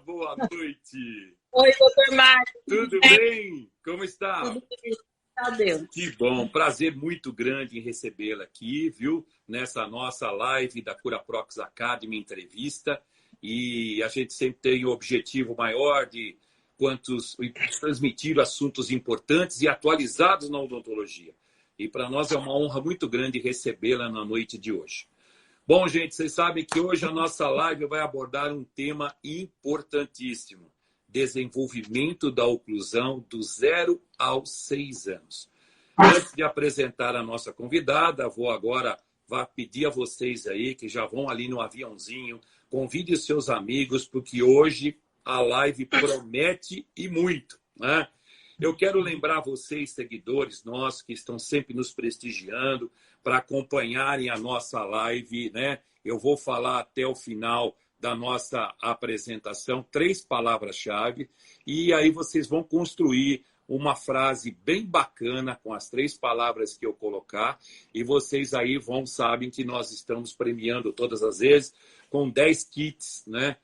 boa noite. Oi, doutor Mário. Tudo bem? Como está? Tudo bem, Deus. Que bom, prazer muito grande em recebê-la aqui, viu? Nessa nossa live da CuraProx Academy entrevista. E a gente sempre tem o objetivo maior de transmitir assuntos importantes e atualizados na odontologia. E para nós é uma honra muito grande recebê-la na noite de hoje. Bom, gente, vocês sabem que hoje a nossa live vai abordar um tema importantíssimo: desenvolvimento da oclusão do 0 aos 6 anos. Antes de apresentar a nossa convidada, vou agora pedir a vocês aí que já vão ali no aviãozinho, convide os seus amigos, porque hoje a live promete e muito, né? Eu quero lembrar vocês, seguidores nossos, que estão sempre nos prestigiando, para acompanharem a nossa live, né? Eu vou falar até o final da nossa apresentação 3 palavras-chave, e aí vocês vão construir uma frase bem bacana com as 3 palavras que eu colocar, e vocês aí sabem que nós estamos premiando todas as vezes com 10 kits, né,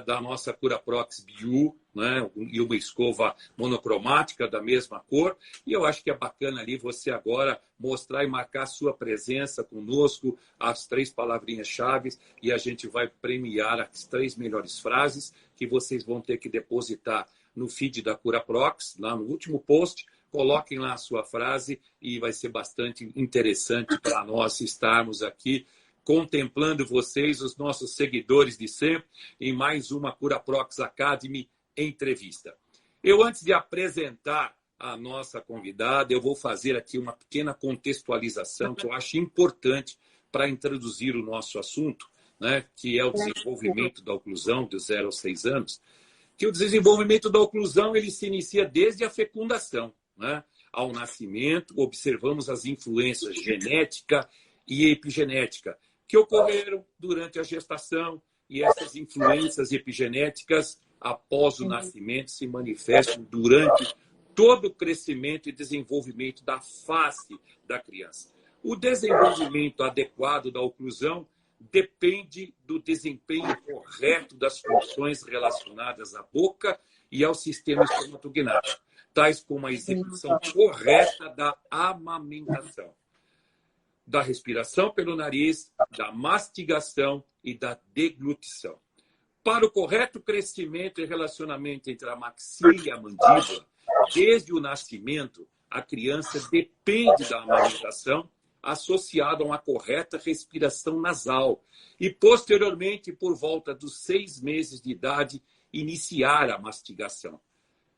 da nossa CuraProx Bio, né, e uma escova monocromática da mesma cor. E eu acho que é bacana ali você agora mostrar e marcar a sua presença conosco, as 3 palavrinhas-chave, e a gente vai premiar as 3 melhores frases que vocês vão ter que depositar no feed da CuraProx, lá no último post. Coloquem lá a sua frase e vai ser bastante interessante para nós estarmos aqui contemplando vocês, os nossos seguidores de sempre, em mais uma CuraProx Academy entrevista. Eu, antes de apresentar a nossa convidada, eu vou fazer aqui uma pequena contextualização que eu acho importante para introduzir o nosso assunto, né, que é o desenvolvimento da oclusão do 0 aos 6 anos, que o desenvolvimento da oclusão ele se inicia desde a fecundação, né? Ao nascimento, observamos as influências genética e epigenética que ocorreram durante a gestação, e essas influências epigenéticas, após o nascimento, se manifestam durante todo o crescimento e desenvolvimento da face da criança. O desenvolvimento adequado da oclusão depende do desempenho correto das funções relacionadas à boca e ao sistema estomatognático, tais como a execução correta da amamentação, da respiração pelo nariz, da mastigação e da deglutição. Para o correto crescimento e relacionamento entre a maxila e a mandíbula, desde o nascimento, a criança depende da amamentação associada a uma correta respiração nasal e, posteriormente, por volta dos 6 meses de idade, iniciar a mastigação.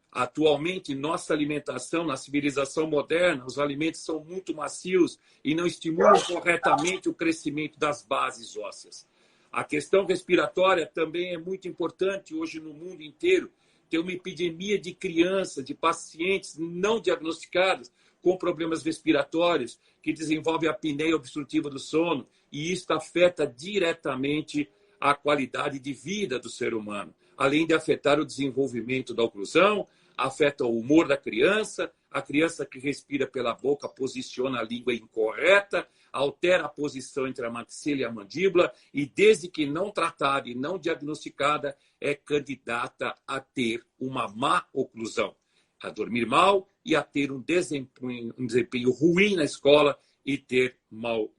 Atualmente, nossa alimentação, na civilização moderna, os alimentos são muito macios e não estimulam corretamente o crescimento das bases ósseas. A questão respiratória também é muito importante hoje no mundo inteiro. Tem uma epidemia de crianças, de pacientes não diagnosticados com problemas respiratórios, que desenvolvem a apneia obstrutiva do sono, e isso afeta diretamente a qualidade de vida do ser humano, além de afetar o desenvolvimento da oclusão, afeta o humor da criança, a criança que respira pela boca posiciona a língua incorreta, altera a posição entre a maxila e a mandíbula, e desde que não tratada e não diagnosticada, é candidata a ter uma má oclusão, a dormir mal e a ter um desempenho ruim na escola e ter mau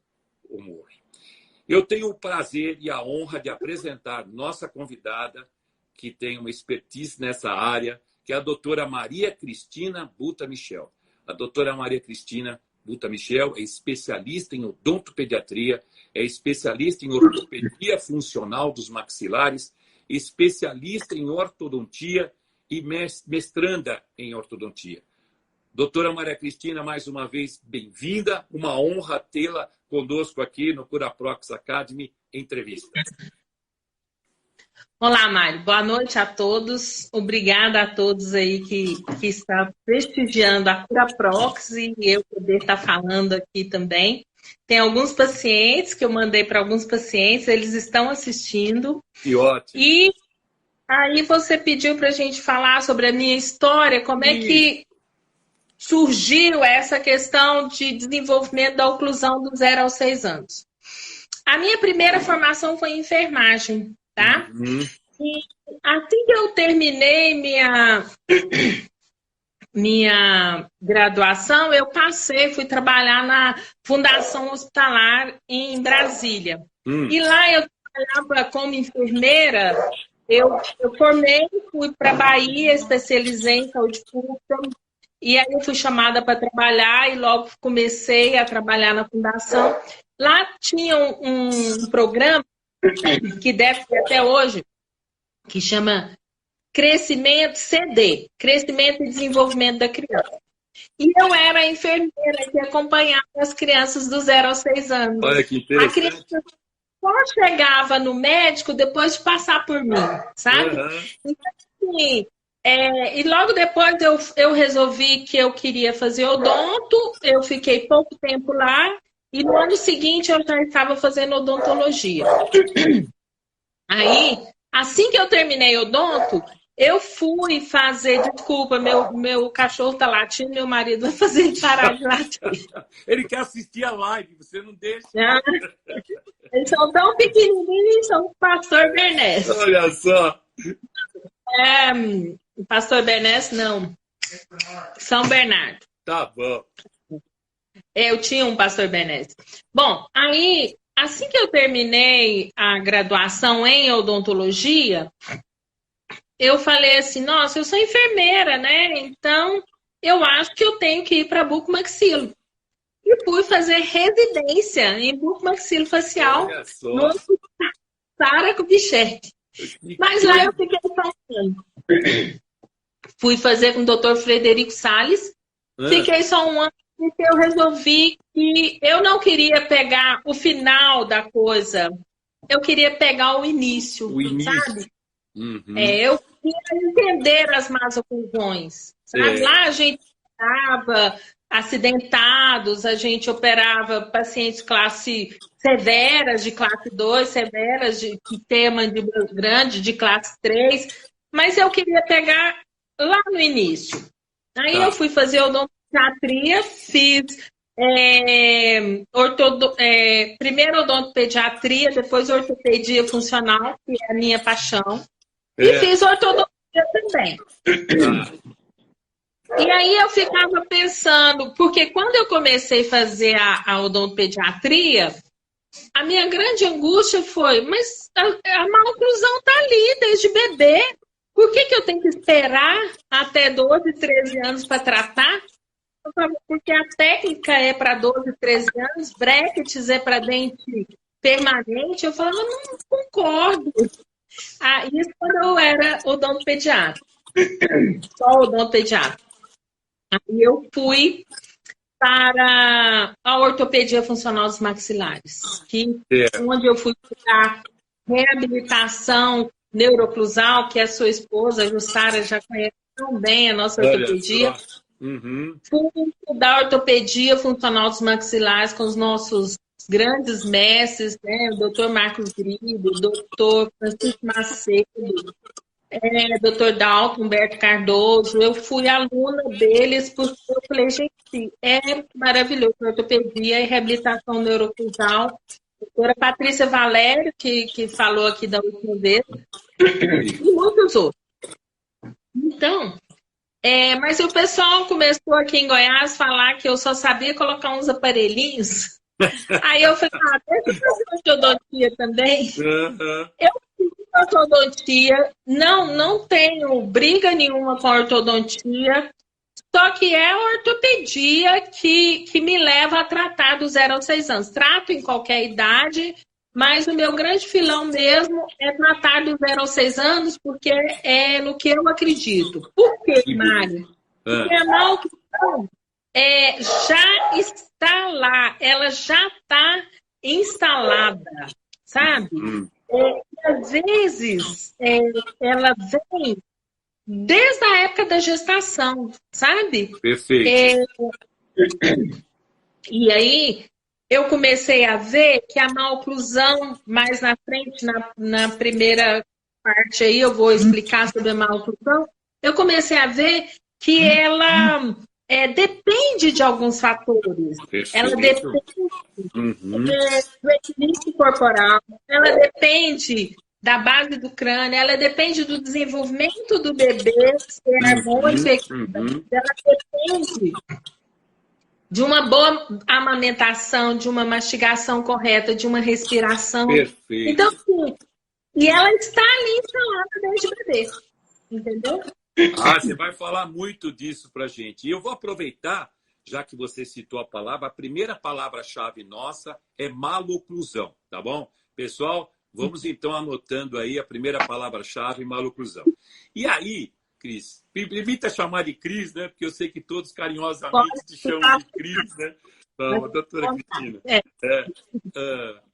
humor. Eu tenho o prazer e a honra de apresentar nossa convidada, que tem uma expertise nessa área, que é a doutora Maria Cristina Buta Michel. A doutora Maria Cristina Buta Michel é especialista em odontopediatria, é especialista em ortopedia funcional dos maxilares, especialista em ortodontia e mestranda em ortodontia. Doutora Maria Cristina, mais uma vez, bem-vinda. Uma honra tê-la conosco aqui no CuraProx Academy Entrevista. Olá, Mário. Boa noite a todos. Obrigada a todos aí que está prestigiando a CuraProx e eu poder estar falando aqui também. Tem alguns pacientes que eu mandei para alguns pacientes, eles estão assistindo. Que ótimo. E aí você pediu para a gente falar sobre a minha história, como é que surgiu essa questão de desenvolvimento da oclusão do 0 aos 6 anos. A minha primeira formação foi em enfermagem, tá? E assim que eu terminei minha graduação, eu fui trabalhar na Fundação Hospitalar em Brasília. E lá eu trabalhava como enfermeira. Eu formei, fui para a Bahia, especializei em saúde pública. E aí eu fui chamada para trabalhar e logo comecei a trabalhar na fundação. Lá tinha um programa que deve ter até hoje, que chama Crescimento CD, Crescimento e Desenvolvimento da Criança. E eu era a enfermeira que acompanhava as crianças do 0 aos 6 anos. Olha que interessante. A criança só chegava no médico depois de passar por mim, sabe? Então, assim, e logo depois eu resolvi que eu queria fazer odonto, eu fiquei pouco tempo lá, e no ano seguinte eu já estava fazendo odontologia. Aí, assim que eu terminei odonto, eu fui fazer, desculpa, meu cachorro tá latindo, meu marido vai fazer ele parar de latir. Ele quer assistir a live, você não deixa. Eles são tão pequenininhos, são o pastor Bernés. Olha só. Pastor Bernés, não. São Bernardo. Tá bom. Eu tinha um pastor Bernés. Bom, aí, assim que eu terminei a graduação em odontologia, eu falei assim, nossa, eu sou enfermeira, né? Então, eu acho que eu tenho que ir para bucomaxilo. E fui fazer residência em bucomaxilofacial no Sara Kubitschek. Mas lá eu fiquei só um ano. Fui fazer com o Dr. Frederico Salles. Fiquei só um ano porque eu resolvi que eu não queria pegar o final da coisa. Eu queria pegar o início. Sabe? Eu queria entender as más oclusões. Sabe? Lá a gente estava acidentados, a gente operava pacientes classe severas, de classe 2, severas, de ter mandíbula grande, de classe 3, mas eu queria pegar lá no início. Aí eu fui fazer odontopediatria, fiz primeiro odontopediatria, depois ortopedia funcional, que é a minha paixão, e fiz ortodontia também. E aí eu ficava pensando, porque quando eu comecei a fazer a odontopediatria, a minha grande angústia foi, mas a maloclusão está ali desde bebê. Por que eu tenho que esperar até 12, 13 anos para tratar? Porque a técnica é para 12, 13 anos, brackets é para dente permanente. Eu falava, não concordo. Isso quando eu era odontopediatra. Só odontopediatra. Aí eu fui para a ortopedia funcional dos maxilares, onde eu fui estudar reabilitação neuroclusal, que a sua esposa, a Jussara, já conhece tão bem a nossa ortopedia. Fui estudar ortopedia funcional dos maxilares com os nossos grandes mestres, né? O Dr. Marcos Grido, o Dr. Francisco Macedo, Dr. Dalton, Humberto Cardoso. Eu fui aluna deles porque eu falei, gente, é maravilhoso ortopedia e reabilitação neuroclusal. Doutora Patrícia Valério, que falou aqui da última vez, e muitos outros. Então, mas o pessoal começou aqui em Goiás a falar que eu só sabia colocar uns aparelhinhos. Aí eu falei, deixa eu fazer ortodontia também. Eu fiz ortodontia, não tenho briga nenhuma com a ortodontia, só que é a ortopedia que me leva a tratar do 0 aos 6 anos. Trato em qualquer idade, mas o meu grande filão mesmo é tratar do 0 aos 6 anos, porque é no que eu acredito. Por quê, Mário? Porque a maloclusão já está lá, ela já está instalada, sabe? E às vezes ela vem desde a época da gestação, sabe? Perfeito. E aí eu comecei a ver que a maloclusão, mais na frente, na primeira parte aí, eu vou explicar sobre a maloclusão, eu comecei a ver que ela depende de alguns fatores. Perfeito. Ela depende do equilíbrio corporal, ela depende da base do crânio, ela depende do desenvolvimento do bebê, ser harmônico, ela depende de uma boa amamentação, de uma mastigação correta, de uma respiração. Perfeito. Então, sim, e ela está ali instalada desde bebê, entendeu? Você vai falar muito disso pra gente. E eu vou aproveitar, já que você citou a primeira palavra-chave nossa é maloclusão, tá bom? Pessoal, vamos então anotando aí a primeira palavra-chave, maloclusão. E aí, Cris, permita chamar de Cris, né? Porque eu sei que todos carinhosamente te chamam de Cris, né? Então, doutora Cristina.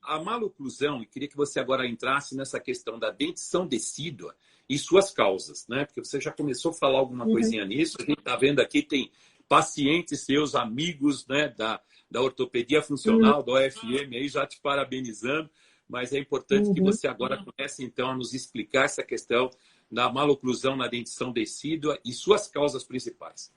A maloclusão, e queria que você agora entrasse nessa questão da dentição decídua e suas causas, né? Porque você já começou a falar alguma coisinha nisso. A gente está vendo aqui, tem pacientes seus, amigos, né, da ortopedia funcional, da OFM, aí já te parabenizando. Mas é importante que você agora comece, então, a nos explicar essa questão da maloclusão na dentição decídua e suas causas principais.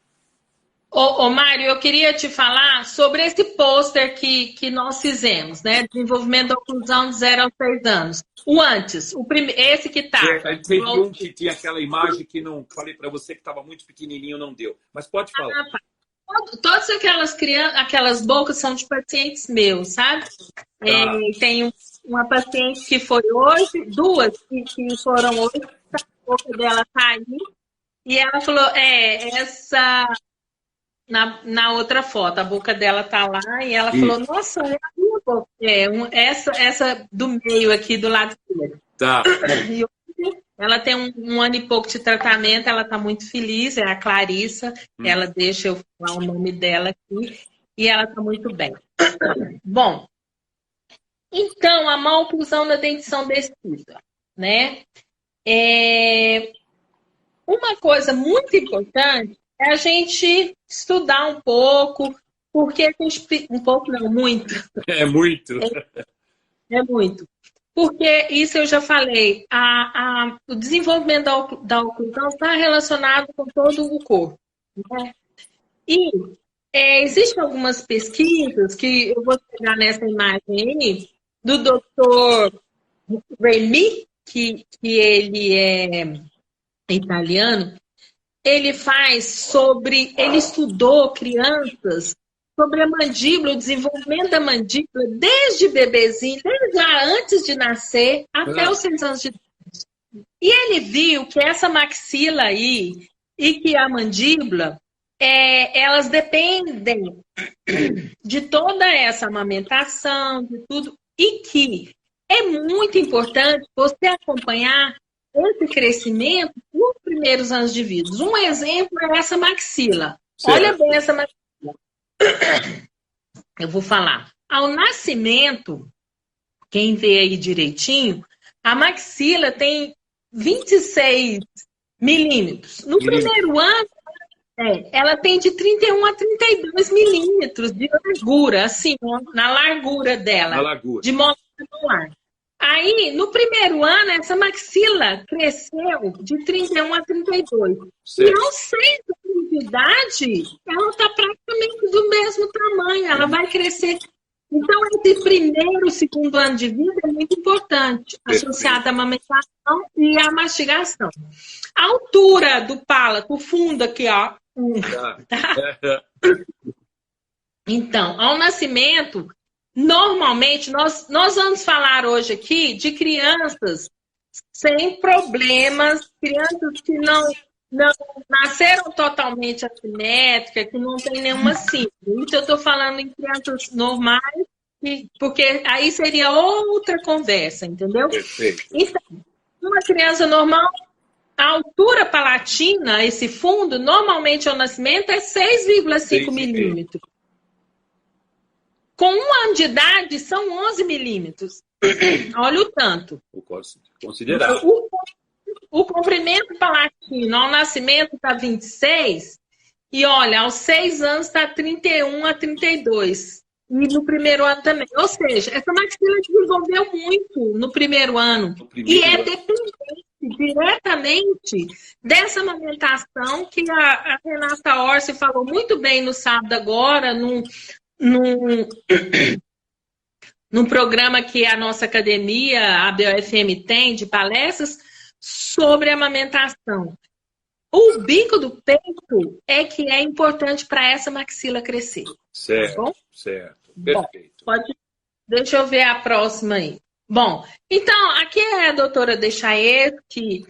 Ô, Mário, eu queria te falar sobre esse pôster que nós fizemos, né? Desenvolvimento da oclusão de 0 a 6 anos. O antes, esse que está. Teve um que tinha aquela imagem que não falei para você que estava muito pequenininho, não deu. Mas pode falar. Todas aquelas bocas são de pacientes meus, sabe? Tem uma paciente que foi hoje, duas que foram hoje, a boca dela tá aí. E ela falou, essa... Na outra foto, a boca dela tá lá e ela falou, nossa, é a minha boca. Essa do meio aqui, do lado esquerdo. Tá. E ela tem um ano e pouco de tratamento, ela tá muito feliz, é a Clarissa, ela deixa eu falar o nome dela aqui, e ela tá muito bem. Bom, então, a maloclusão na dentição decídua, né? Uma coisa muito importante é a gente estudar um pouco, porque a gente... Um pouco não, muito. É muito. É muito. Porque isso eu já falei, o desenvolvimento da oclusão está relacionado com todo o corpo. Né? E existem algumas pesquisas que eu vou pegar nessa imagem aí, do Dr. Remy, que ele é italiano. Ele ele estudou crianças sobre a mandíbula, o desenvolvimento da mandíbula, desde bebezinho, desde antes de nascer, até os 6 anos de idade. E ele viu que essa maxila aí e que a mandíbula, elas dependem de toda essa amamentação, de tudo, e que é muito importante você acompanhar esse crescimento nos primeiros anos de vida. Um exemplo é essa maxila. Certo. Olha bem essa maxila. Eu vou falar. Ao nascimento, quem vê aí direitinho, a maxila tem 26 milímetros. No primeiro ano, ela tem de 31 a 32 milímetros de largura, assim, na largura dela. Na largura. De modo celular. Aí, no primeiro ano, essa maxila cresceu de 31 a 32. Certo. E aos 6 anos de idade, ela está praticamente do mesmo tamanho, ela vai crescer. Então, esse primeiro, segundo ano de vida é muito importante, associado à amamentação e à mastigação. A altura do palato, o fundo aqui, ó. Tá? Então, ao nascimento... Normalmente, nós vamos falar hoje aqui de crianças sem problemas, crianças que não nasceram totalmente assimétricas, que não tem nenhuma síndrome. Isso eu estou falando em crianças normais, porque aí seria outra conversa, entendeu? Perfeito. Então, uma criança normal, a altura palatina, esse fundo, normalmente ao nascimento é 6,5 milímetros. Com 1 ano de idade, são 11 milímetros. Olha o tanto. Considerável. O comprimento palatino ao nascimento está 26. E olha, aos 6 anos está 31 a 32. E no primeiro ano também. Ou seja, essa maxila desenvolveu muito no primeiro ano. E é dependente diretamente dessa amamentação que a Renata Orsi falou muito bem no sábado agora, num programa que a nossa academia, a BOFM, tem de palestras sobre amamentação. O bico do peito é que é importante para essa maxila crescer. Certo, tá bom? certo. Bom, Perfeito. deixa eu ver a próxima aí. Bom, então, aqui é a doutora Dechaet, que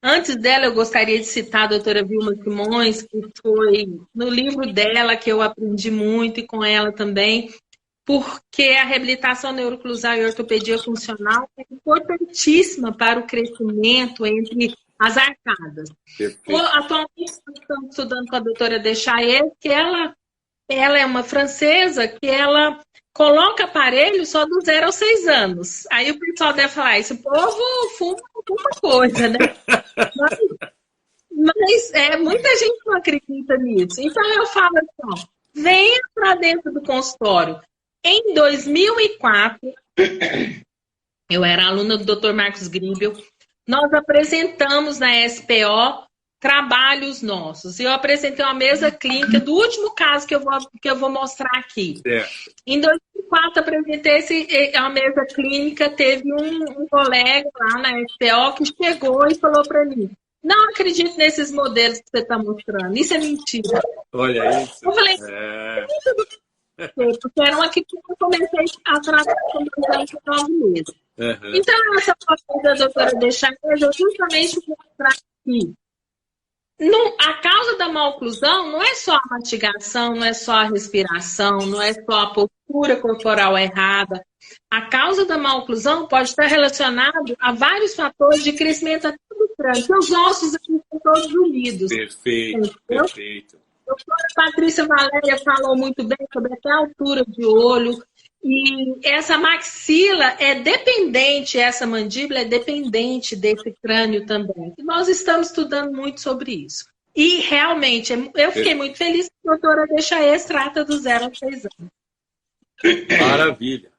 antes dela eu gostaria de citar a doutora Vilma Simões, que foi no livro dela que eu aprendi muito e com ela também, porque a reabilitação neuroclusal e ortopedia funcional é importantíssima para o crescimento entre as arcadas. Atualmente, estamos estudando com a doutora Dechaet, que ela é uma francesa que ela coloca aparelho só do 0 aos 6 anos. Aí o pessoal deve falar, esse povo fuma alguma coisa, né? Mas muita gente não acredita nisso. Então eu falo assim, ó, venha para dentro do consultório. Em 2004, eu era aluna do Dr. Marcos Gribel, nós apresentamos na SPO trabalhos nossos. Eu apresentei uma mesa clínica do último caso que eu vou mostrar aqui. Em 2004, apresentei uma mesa clínica, teve um colega lá na SPO que chegou e falou para mim, não acredito nesses modelos que você está mostrando, isso é mentira. Olha isso. Eu falei, porque era uma que eu comecei a tratar com 9 meses. Uhum. Então, essa foto da doutora Dechaet, eu justamente vou mostrar aqui. A causa da maloclusão não é só a mastigação, não é só a respiração, não é só a postura corporal errada. A causa da maloclusão pode estar relacionada a vários fatores de crescimento até do crânio, que os ossos aqui estão todos unidos. Perfeito, perfeito. A doutora Patrícia Valéria falou muito bem sobre até a altura de olho. E essa maxila é dependente, essa mandíbula é dependente desse crânio também. E nós estamos estudando muito sobre isso. E realmente, eu fiquei muito feliz que a doutora Dechaet trata do 0 aos 6 anos. Maravilha.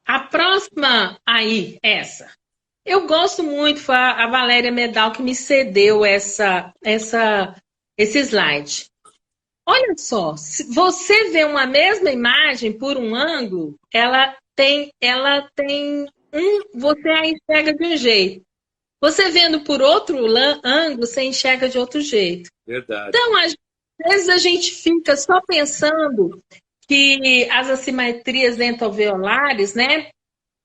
A próxima aí, essa. Eu gosto muito, foi a Valéria Medal que me cedeu esse slide. Olha só, se você vê uma mesma imagem por um ângulo, você a enxerga de um jeito. Você vendo por outro ângulo, você enxerga de outro jeito. Verdade. Então, às vezes a gente fica só pensando que as assimetrias dentalveolares, né,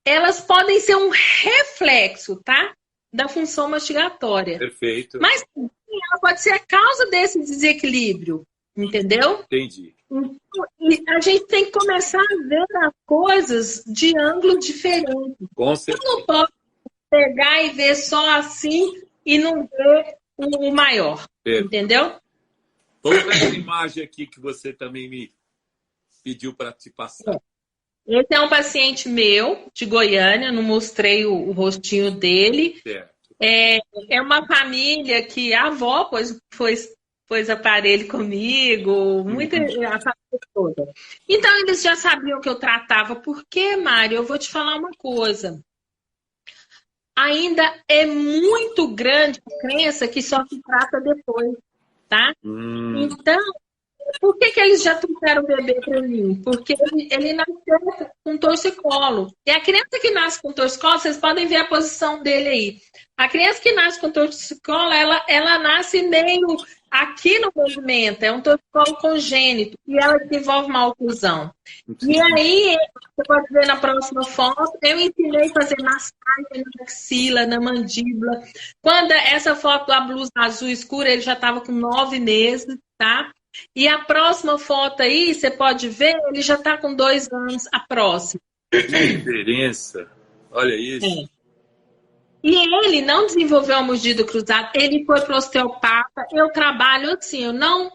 elas podem ser um reflexo, tá, da função mastigatória. Perfeito. Mas ela pode ser a causa desse desequilíbrio. Entendeu? Entendi. E a gente tem que começar a ver as coisas de ângulo diferente. Com certeza. Eu não posso pegar e ver só assim e não ver o maior. Entendeu? Vamos ver essa imagem aqui que você também me pediu para te passar. Esse é um paciente meu, de Goiânia, não mostrei o rostinho dele. Certo. É uma família que a avó pôs aparelho comigo, a família toda. Então, eles já sabiam que eu tratava. Por quê, Mário? Eu vou te falar uma coisa. Ainda é muito grande a crença que só se trata depois, tá? Então, por que eles já trouxeram o bebê para mim? Porque ele nasceu com torcicolo. E a criança que nasce com torcicolo, vocês podem ver a posição dele aí. A criança que nasce com torcicolo, ela nasce meio aqui no movimento, é um torcicolo congênito, e ela desenvolve uma oclusão. E aí, você pode ver na próxima foto, eu ensinei a fazer massagem na axila, na mandíbula. Quando essa foto da blusa azul escura, ele já estava com 9 meses, tá? E a próxima foto aí, você pode ver, ele já está com 2 anos, a próxima. Que diferença! Olha isso. E ele não desenvolveu a mordida cruzada, ele foi para o osteopata. Eu trabalho assim, eu não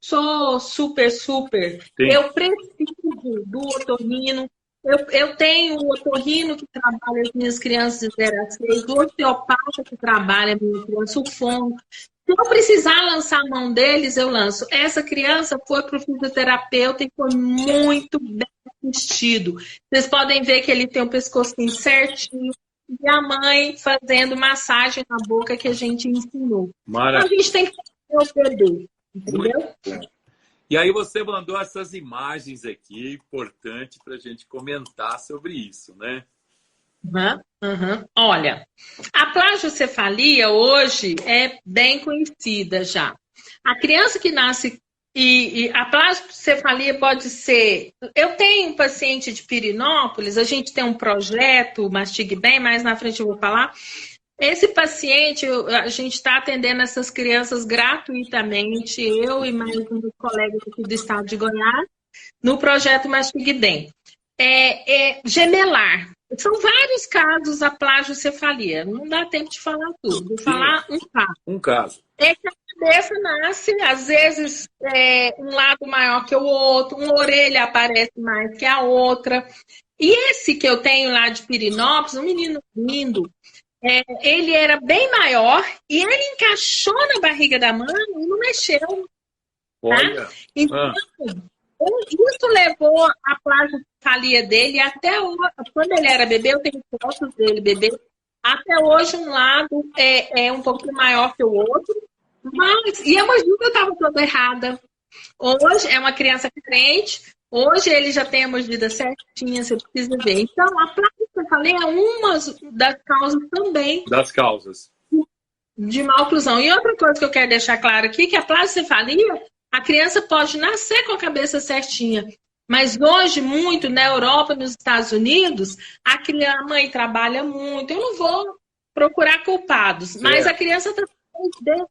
sou super. Sim. Eu preciso do otorrino. Eu tenho o otorrino que trabalha as minhas crianças de 0 a 6, o osteopata que trabalha a minha criança, o fono. Se eu precisar lançar a mão deles, eu lanço. Essa criança foi para o fisioterapeuta e foi muito bem assistido. Vocês podem ver que ele tem o pescocinho certinho. E a mãe fazendo massagem na boca que a gente ensinou. Maravilha. Então, a gente tem que fazer o bebê, entendeu? E aí você mandou essas imagens aqui, importante para a gente comentar sobre isso, né? Olha, a plagiocefalia hoje é bem conhecida já. A criança que nasce e a plagiocefalia pode ser. Eu tenho um paciente de Pirinópolis, a gente tem um projeto, Mastigue Bem, mais na frente eu vou falar. Esse paciente, a gente está atendendo essas crianças gratuitamente, eu e mais um dos colegas aqui do estado de Goiás, no projeto Mastigue Bem. Gemelar. São vários casos a plagiocefalia. Não dá tempo de falar tudo. Vou falar um caso. Um caso. É que a cabeça nasce, às vezes, um lado maior que o outro, uma orelha aparece mais que a outra. E esse que eu tenho lá de Pirinópolis, um menino lindo, ele era bem maior e ele encaixou na barriga da mãe e não mexeu. Tá? Olha. Então, isso levou a plagiocefalia dele até hoje. Quando ele era bebê, eu tenho fotos dele bebê. Até hoje, um lado é um pouquinho maior que o outro. E a mordida estava toda errada. Hoje é uma criança carente. Hoje ele já tem a mordida certinha, você precisa ver. Então, a plagiocefalia é uma das causas também. Das causas. De má oclusão. E outra coisa que eu quero deixar claro aqui, que a plagiocefalia, a criança pode nascer com a cabeça certinha. Mas hoje, muito, na Europa, nos Estados Unidos, a mãe trabalha muito. Eu não vou procurar culpados, mas a criança está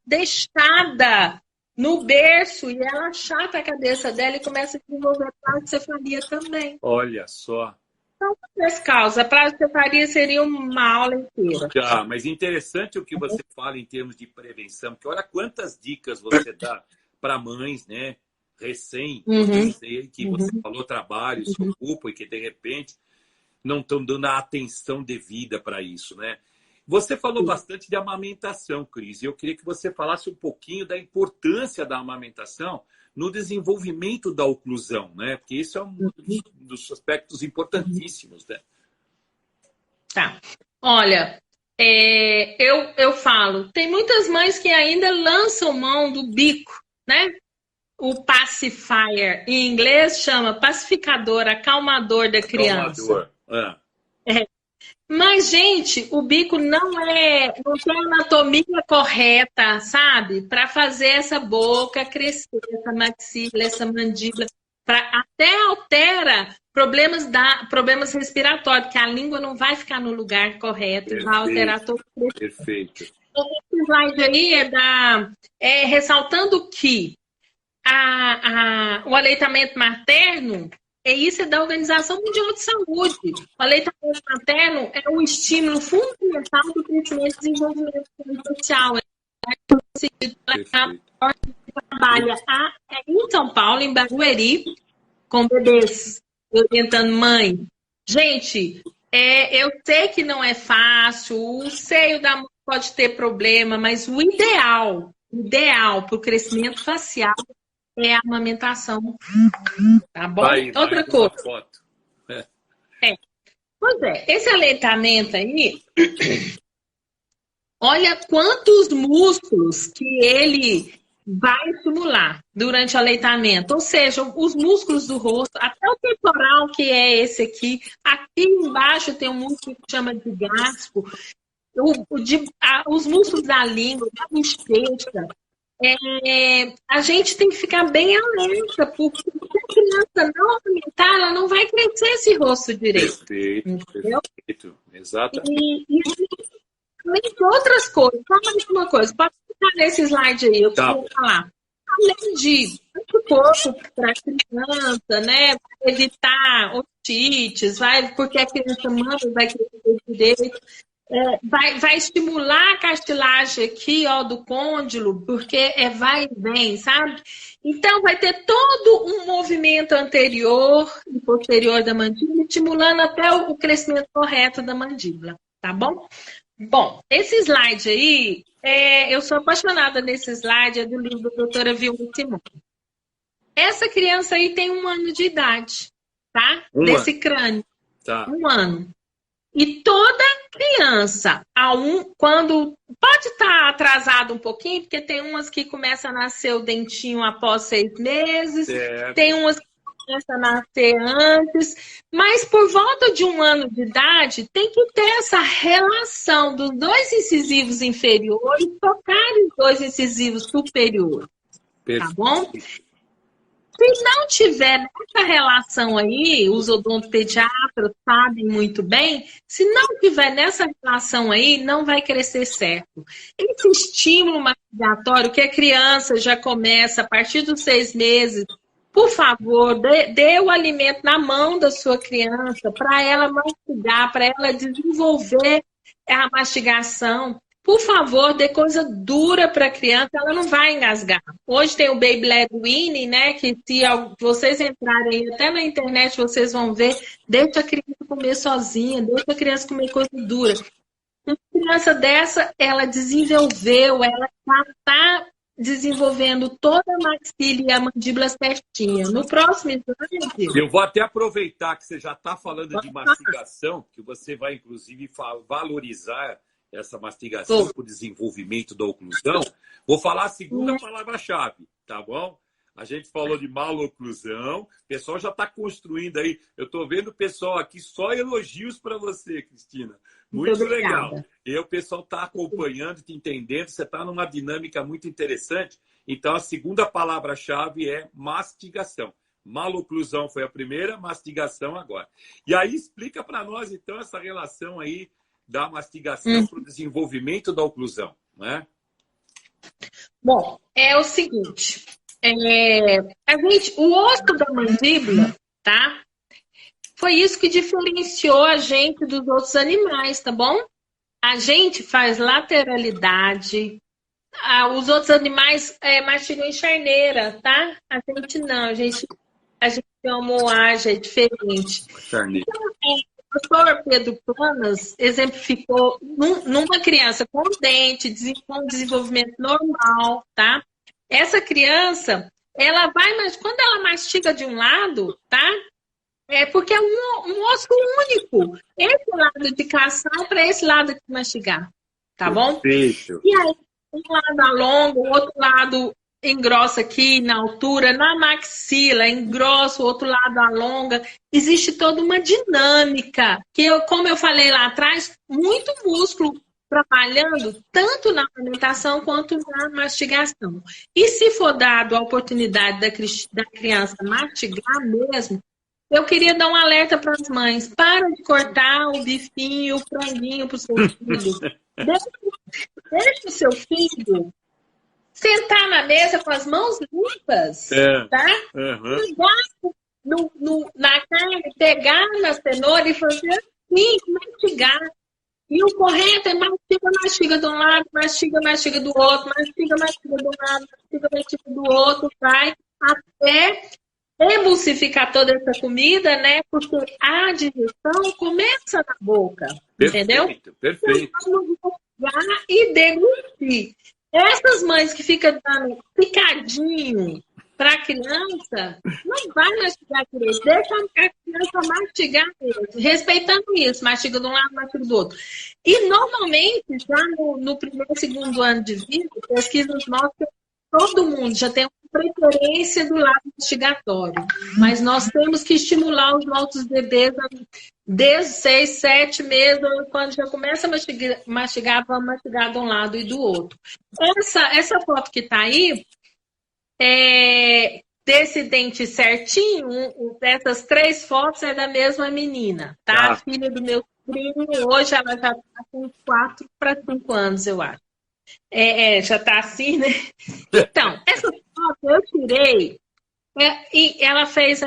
deixada no berço e ela achata a cabeça dela e começa a desenvolver plagiocefalia também. Olha só. Então, nesse caso, a plagiocefalia seria uma aula inteira. Mas interessante o que você fala em termos de prevenção, porque olha quantas dicas você dá para mães, né? Que você falou trabalho, se ocupam e que de repente não estão dando a atenção devida para isso, né? Você falou bastante de amamentação, Cris, e eu queria que você falasse um pouquinho da importância da amamentação no desenvolvimento da oclusão, né? Porque isso é um dos aspectos importantíssimos, né? Tá. Olha, eu falo, tem muitas mães que ainda lançam mão do bico, né? O pacifier, em inglês chama pacificador, acalmador da criança. Acalmador. Mas, gente, o bico não tem a anatomia correta, sabe? Para fazer essa boca crescer, essa maxila, essa mandíbula. Até altera problemas respiratórios, que a língua não vai ficar no lugar correto, perfeito, vai alterar todo o crescimento. Perfeito. Esse slide aí ressaltando que o aleitamento materno isso é da Organização Mundial de Saúde. O aleitamento materno é um estímulo fundamental do crescimento e desenvolvimento social. Trabalha em São Paulo, em Barueri, com bebês, orientando mãe. Gente, eu sei que não é fácil, o seio da mãe pode ter problema, mas o ideal para o crescimento facial é a amamentação. Tá bom? Outra coisa. Pois esse aleitamento aí, olha quantos músculos que ele vai estimular durante o aleitamento. Ou seja, os músculos do rosto, até o temporal, que é esse aqui. Aqui embaixo tem um músculo que chama de gástrico. Os músculos da língua, da bochecha. A gente tem que ficar bem alerta, porque se a criança não aumentar, ela não vai crescer esse rosto direito. Perfeito. Exatamente. E outras coisas. Só mais uma coisa. Pode ficar nesse slide aí, eu vou falar. Além de muito pouco para a criança, né? Vai evitar otites, porque a criança manda, vai crescer direito. Vai estimular a cartilagem aqui, ó, do côndilo, porque vai e vem, sabe? Então, vai ter todo um movimento anterior e posterior da mandíbula, estimulando até o crescimento correto da mandíbula, tá bom? Bom, esse slide aí, eu sou apaixonada nesse slide, é do livro da doutora Vilma Simões. Essa criança aí tem 1 ano de idade, tá? Desse crânio. Tá. 1 ano. E toda criança, quando pode estar atrasado um pouquinho, porque tem umas que começam a nascer o dentinho após 6 meses, tem umas que começam a nascer antes, mas por volta de 1 ano de idade, tem que ter essa relação dos 2 incisivos inferiores tocarem os 2 incisivos superiores, tá bom? Se não tiver nessa relação aí, os odontopediatras sabem muito bem, se não tiver nessa relação aí, não vai crescer certo. Esse estímulo mastigatório que a criança já começa a partir dos 6 meses, por favor, dê o alimento na mão da sua criança para ela mastigar, para ela desenvolver a mastigação. Por favor, dê coisa dura para a criança, ela não vai engasgar. Hoje tem o Baby Led Weaning, né? Que se vocês entrarem até na internet, vocês vão ver, deixa a criança comer sozinha, deixa a criança comer coisa dura. Uma criança dessa, ela desenvolveu, ela está desenvolvendo toda a maxila e a mandíbula certinha. No próximo exame... Eu vou até aproveitar que você já está falando de mastigação, que você vai, inclusive, valorizar essa mastigação para o desenvolvimento da oclusão. Vou falar a segunda palavra-chave, tá bom? A gente falou de maloclusão, o pessoal já está construindo aí. Eu estou vendo o pessoal aqui, só elogios para você, Cristina. Muito legal. E o pessoal está acompanhando, te entendendo, você está numa dinâmica muito interessante. Então, a segunda palavra-chave é mastigação. Maloclusão foi a primeira, mastigação agora. E aí, explica para nós, então, essa relação aí da mastigação para o desenvolvimento da oclusão, né? Bom, é o seguinte, o osso da mandíbula, tá? Foi isso que diferenciou a gente dos outros animais, tá bom? A gente faz lateralidade, os outros animais mastigam em charneira, tá? A gente não, a gente tem uma moagem diferente. Charneira. Então, o doutor Pedro Planas exemplificou numa criança com dente, com desenvolvimento normal, tá? Essa criança, ela vai, mas quando ela mastiga de um lado, tá? É porque é um osso único. Esse lado de caçar para esse lado de mastigar, tá bom? Perfeito. E aí, um lado alonga, o outro lado engrossa aqui na altura, na maxila, engrossa, o outro lado alonga. Existe toda uma dinâmica, que como eu falei lá atrás, muito músculo trabalhando tanto na alimentação quanto na mastigação. E se for dado a oportunidade da criança mastigar mesmo, eu queria dar um alerta para as mães. Para de cortar o bifinho, o franguinho para o seu filho. Deixa o seu filho sentar na mesa com as mãos limpas, tá? Na carne, pegar na cenoura e fazer assim, mastigar. E o correto é mastiga de um lado, mastiga do outro, mastiga de um lado, mastiga do outro, vai até emulsificar toda essa comida, né? Porque a digestão começa na boca, entendeu? Perfeito. Então, vamos e degustar. Essas mães que ficam dando picadinho para a criança, não vai mastigar direito. Deixa a criança mastigar mesmo, respeitando isso. Mastiga de um lado, mastiga do outro. E, normalmente, já no primeiro e segundo ano de vida, pesquisas mostram que todo mundo já tem uma preferência do lado mastigatório. Mas nós temos que estimular os nossos bebês desde 6, 7 meses, quando já começa a mastigar, vamos mastigar de um lado e do outro. Essa foto que está aí, desse dente certinho, dessas 3 fotos é da mesma menina, tá? A filha do meu sobrinho, hoje ela já está com 4 para 5 anos, eu acho. Já está assim, né? Então, essa foto eu tirei, e ela faz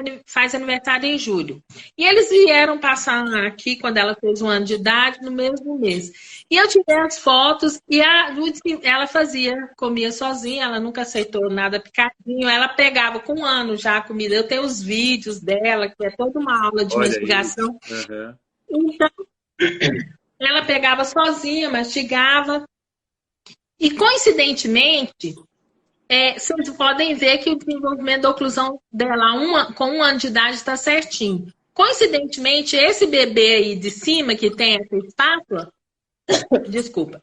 aniversário em julho. E eles vieram passar aqui quando ela fez 1 ano de idade, no mesmo mês. E eu tirei as fotos e ela comia sozinha, ela nunca aceitou nada picadinho. Ela pegava com 1 ano já a comida. Eu tenho os vídeos dela, que é toda uma aula de mastigação. Então, ela pegava sozinha, mastigava. E, coincidentemente, vocês podem ver que o desenvolvimento da oclusão dela com 1 ano de idade está certinho. Coincidentemente, esse bebê aí de cima, que tem essa espátula, desculpa,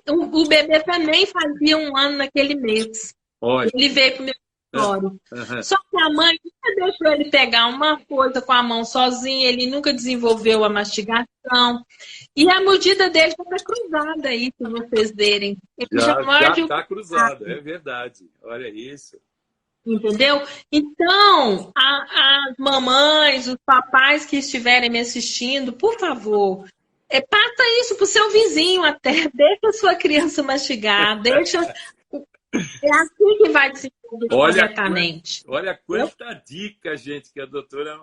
o bebê também fazia 1 ano naquele mês. Olha. Ele veio pro meu escritório. Só que a mãe nunca deixou ele pegar uma coisa com a mão sozinho, ele nunca desenvolveu a mastigação. E a mordida dele já está cruzada aí, se vocês verem. Ele já está cruzada, é verdade. Olha isso. Entendeu? Então, as mamães, os papais que estiverem me assistindo, por favor, passa isso para o seu vizinho até. Deixa a sua criança mastigar, deixa... É assim que vai desenvolver corretamente. Olha quanta dica, gente, que a doutora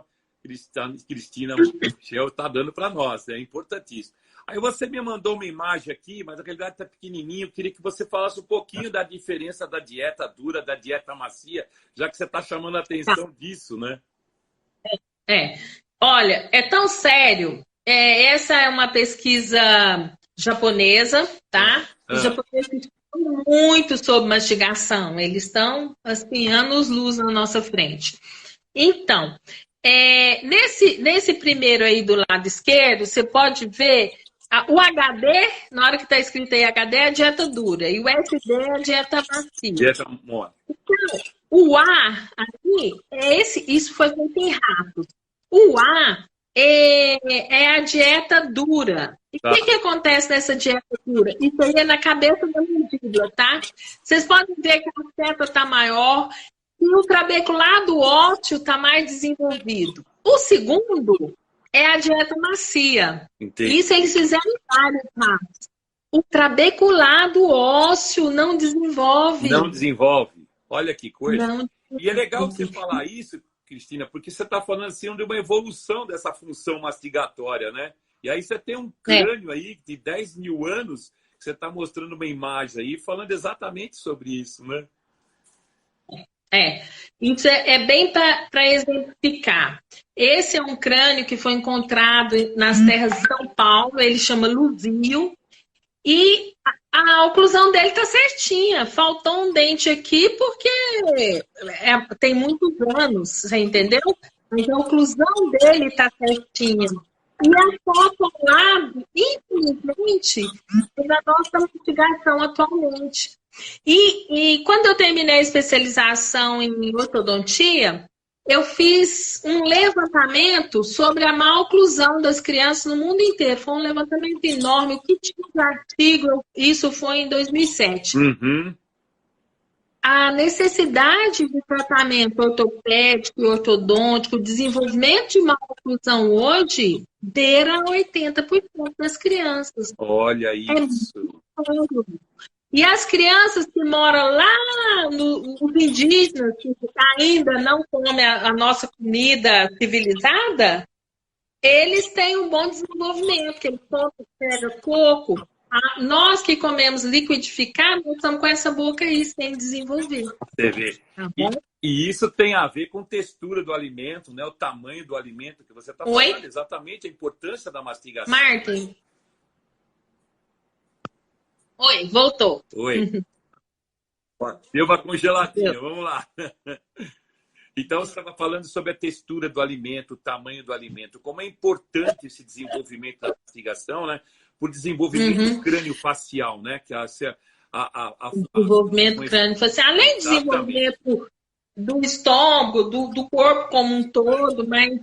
Cristina Michel está dando para nós. É importantíssimo. Aí você me mandou uma imagem aqui, mas a realidade está pequenininho. Eu queria que você falasse um pouquinho da diferença da dieta dura, da dieta macia, já que você está chamando a atenção disso, né? Olha, é tão sério. Essa é uma pesquisa japonesa, tá? Os japoneses falam muito sobre mastigação. Eles estão, assim, anos-luz na nossa frente. Então, nesse primeiro aí do lado esquerdo, você pode ver o HD, na hora que está escrito aí HD, é a dieta dura. E o SD é a dieta macia. Dieta mole. Então, o A aqui, isso foi feito em ratos. O A é a dieta dura. E o que acontece nessa dieta dura? Isso aí é na cabeça da medida, tá? Vocês podem ver que a seta está maior e o trabeculado ósseo está mais desenvolvido. O segundo é a dieta macia. Entendi. Isso eles fizeram em vários ratos. O trabeculado ósseo não desenvolve. Não desenvolve. Olha que coisa. E é legal você falar isso, Cristina, porque você está falando assim de uma evolução dessa função mastigatória, né? E aí você tem um crânio aí de 10 mil anos, que você está mostrando uma imagem aí, falando exatamente sobre isso, né? Isso é bem para exemplificar. Esse é um crânio que foi encontrado nas terras de São Paulo, ele chama Luzio, e a oclusão dele está certinha. Faltou um dente aqui porque tem muitos anos, você entendeu? Mas a oclusão dele está certinha. E a foto ao lado, infelizmente, é da nossa mastigação atualmente. E quando eu terminei a especialização em ortodontia, eu fiz um levantamento sobre a má oclusão das crianças no mundo inteiro. Foi um levantamento enorme. O que tinha de artigo? Isso foi em 2007. A necessidade de tratamento ortopédico e ortodôntico, o desenvolvimento de má oclusão hoje, beira 80% das crianças. Olha isso. E as crianças que moram lá nos indígenas, que ainda não comem a nossa comida civilizada, eles têm um bom desenvolvimento, porque eles pegam coco. Nós que comemos liquidificado, nós estamos com essa boca aí sem desenvolver. Você vê. E isso tem a ver com a textura do alimento, né? O tamanho do alimento que você está falando. Exatamente a importância da mastigação. Martin. Oi, voltou. Oi. Deu uma congeladinha, vamos lá. Então, você estava falando sobre a textura do alimento, o tamanho do alimento, como é importante esse desenvolvimento da mastigação, né? Por desenvolvimento do crânio facial, né? Que desenvolvimento crânio facial, além do desenvolvimento do estômago, do corpo como um todo, mas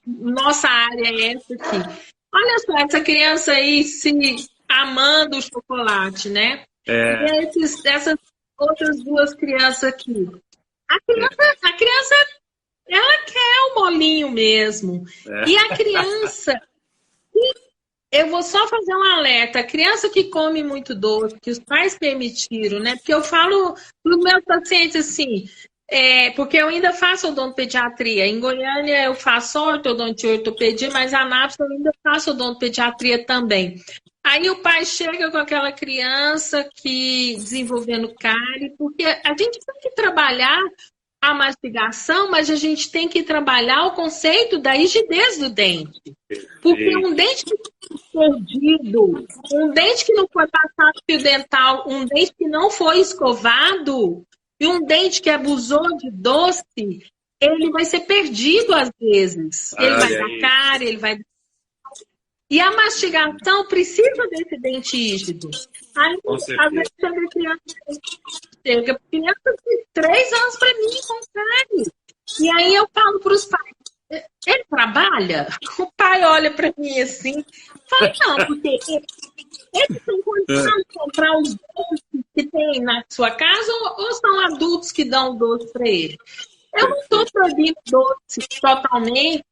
nossa área é essa aqui. Olha só, essa criança aí se amando o chocolate, né? E essas outras duas crianças aqui. A criança, ela quer o molinho mesmo. E a criança... Eu vou só fazer um alerta. A criança que come muito doce, que os pais permitiram, né? Porque eu falo para os meus pacientes assim, porque eu ainda faço odontopediatria. Em Goiânia eu faço ortodontia e ortopedia, mas a Anápolis eu ainda faço odontopediatria também. Aí o pai chega com aquela criança que desenvolvendo cárie, porque a gente tem que trabalhar a mastigação, mas a gente tem que trabalhar o conceito da rigidez do dente. Porque um dente que foi perdido, um dente que não foi passado fio dental, um dente que não foi escovado e um dente que abusou de doce, ele vai ser perdido às vezes. Ele vai dar aí. cárie, ele vai... E a mastigação precisa desse dente rígido. Aí, Com às certeza. vezes, a criança chega, criança de 3 anos para mim com cárie. E aí eu falo para os pais, ele trabalha? O pai olha para mim assim, fala, não, porque eles têm condição de comprar os doces que tem na sua casa ou são adultos que dão doce para ele? Eu não estou proibindo doce totalmente.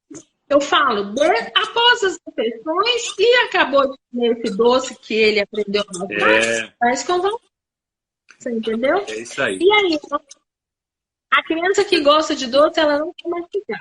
Eu falo, após as refeições, e acabou de comer esse doce que ele aprendeu a gostar, faz com vontade. Você entendeu? É isso aí. E aí, a criança que gosta de doce, ela não quer mastigar.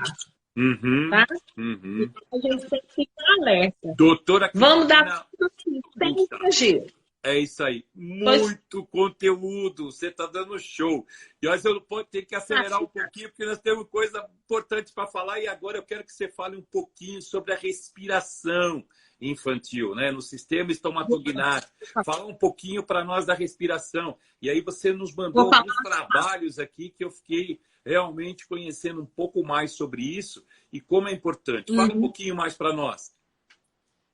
Tá? Então, a gente tem que ficar alerta. Doutora Cristina, vamos dar tudo sem exagero. É isso aí. Muito conteúdo. Você está dando show. E hoje eu vou ter que acelerar um pouquinho, porque nós temos coisa importante para falar. E agora eu quero que você fale um pouquinho sobre a respiração infantil, né? No sistema estomatognático. Fala um pouquinho para nós da respiração. E aí você nos mandou alguns trabalhos aqui que eu fiquei realmente conhecendo um pouco mais sobre isso e como é importante. Fala um pouquinho mais para nós.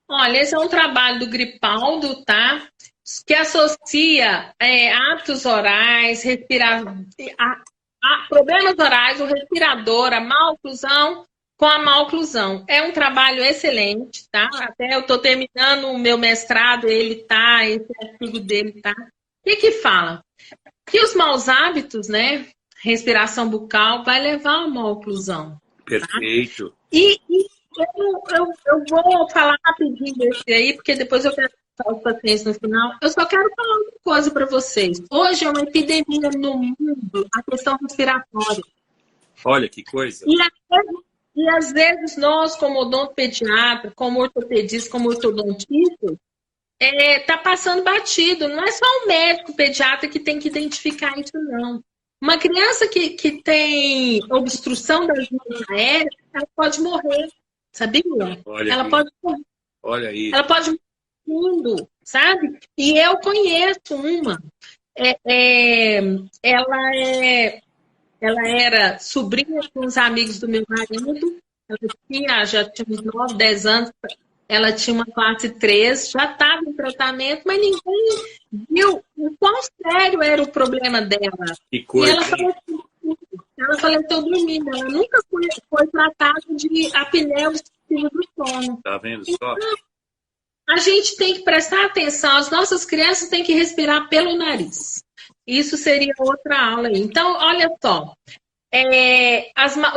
Olha, esse é um trabalho do Gripaldo, tá? Que associa atos orais, problemas orais, o respirador, a maloclusão com a maloclusão. É um trabalho excelente, tá? Até eu estou terminando o meu mestrado, esse artigo dele, tá? O que fala? Que os maus hábitos, né? Respiração bucal vai levar a maloclusão. Perfeito. Tá? E eu vou falar rapidinho desse aí, porque depois eu quero falar os pacientes no final. Eu só quero falar uma coisa para vocês. Hoje é uma epidemia no mundo, a questão respiratória. Olha que coisa. E às vezes nós, como odontopediatra, como ortopedista, como ortodontista, tá passando batido. Não é só o médico pediatra que tem que identificar isso, não. Uma criança que tem obstrução das vias aéreas, ela pode morrer. Sabia? Ela pode morrer. Olha isso. Ela pode morrer no mundo, sabe? E eu conheço uma. Ela era sobrinha de uns amigos do meu marido. Ela já tinha uns 9, 10 anos. Ela tinha uma classe 3, já estava em tratamento, mas ninguém viu o quão sério era o problema dela. Que coisa. E ela faleceu dormindo. Ela nunca foi tratada de apneia obstrutiva do sono. Tá vendo só? Então, a gente tem que prestar atenção. As nossas crianças têm que respirar pelo nariz. Isso seria outra aula aí. Então, olha só.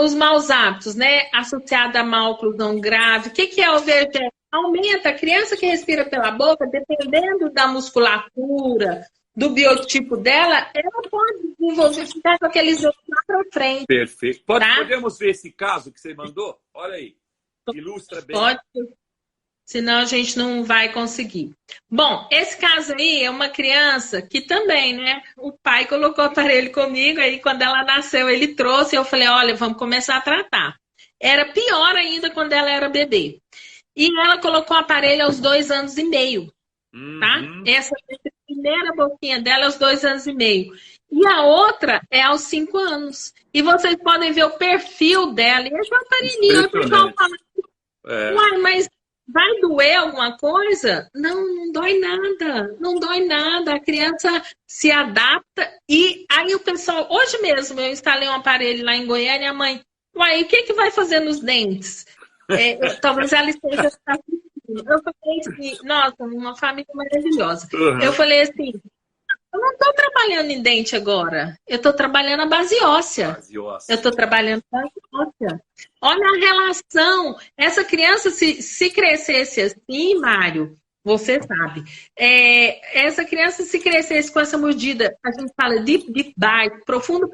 Os maus hábitos, né? Associado à maloclusão grave. O que é o VGE? Aumenta a criança que respira pela boca, dependendo da musculatura, do biotipo dela, ela pode desenvolver, ficar com aqueles lá para frente. Perfeito. Tá? Podemos ver esse caso que você mandou? Olha aí. Ilustra bem. Pode. Senão a gente não vai conseguir. Bom, esse caso aí é uma criança que também, né? O pai colocou o aparelho comigo, aí quando ela nasceu ele trouxe, eu falei, olha, vamos começar a tratar. Era pior ainda quando ela era bebê. E ela colocou o aparelho aos 2 anos e meio, tá? Essa primeira boquinha dela aos 2 anos e meio. E a outra é aos 5 anos. E vocês podem ver o perfil dela. E esse aparelhinho, o pessoal fala, uai, mas vai doer alguma coisa? Não, não dói nada. Não dói nada. A criança se adapta. E aí o pessoal... Hoje mesmo eu instalei um aparelho lá em Goiânia e a mãe... Uai, o que vai fazer nos dentes? Talvez ela esteja assistindo. Eu falei assim... Nossa, uma família maravilhosa. Eu falei assim... Eu não estou trabalhando em dente agora. Eu estou trabalhando a base óssea. Eu estou trabalhando a base óssea. Olha a relação. Essa criança, se crescesse assim, Mário, você sabe. Essa criança, se crescesse com essa mordida, a gente fala deep bite, profunda.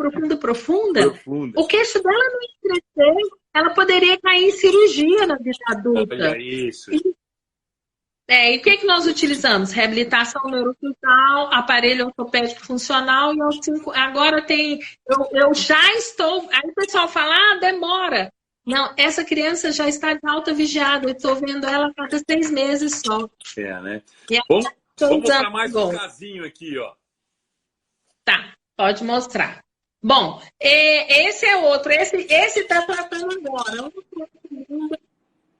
O queixo dela não ia crescer. Ela poderia cair em cirurgia na vida adulta. Olha isso. E o que nós utilizamos? Reabilitação neurofetal, aparelho ortopédico funcional e agora tem... Eu já estou... Aí o pessoal fala, demora. Não, essa criança já está de alta vigiada. Eu estou vendo ela a cada 6 meses só. Né? Vamos para mais um casinho aqui, ó. Tá, pode mostrar. Bom, esse é outro. Esse tá tratando agora.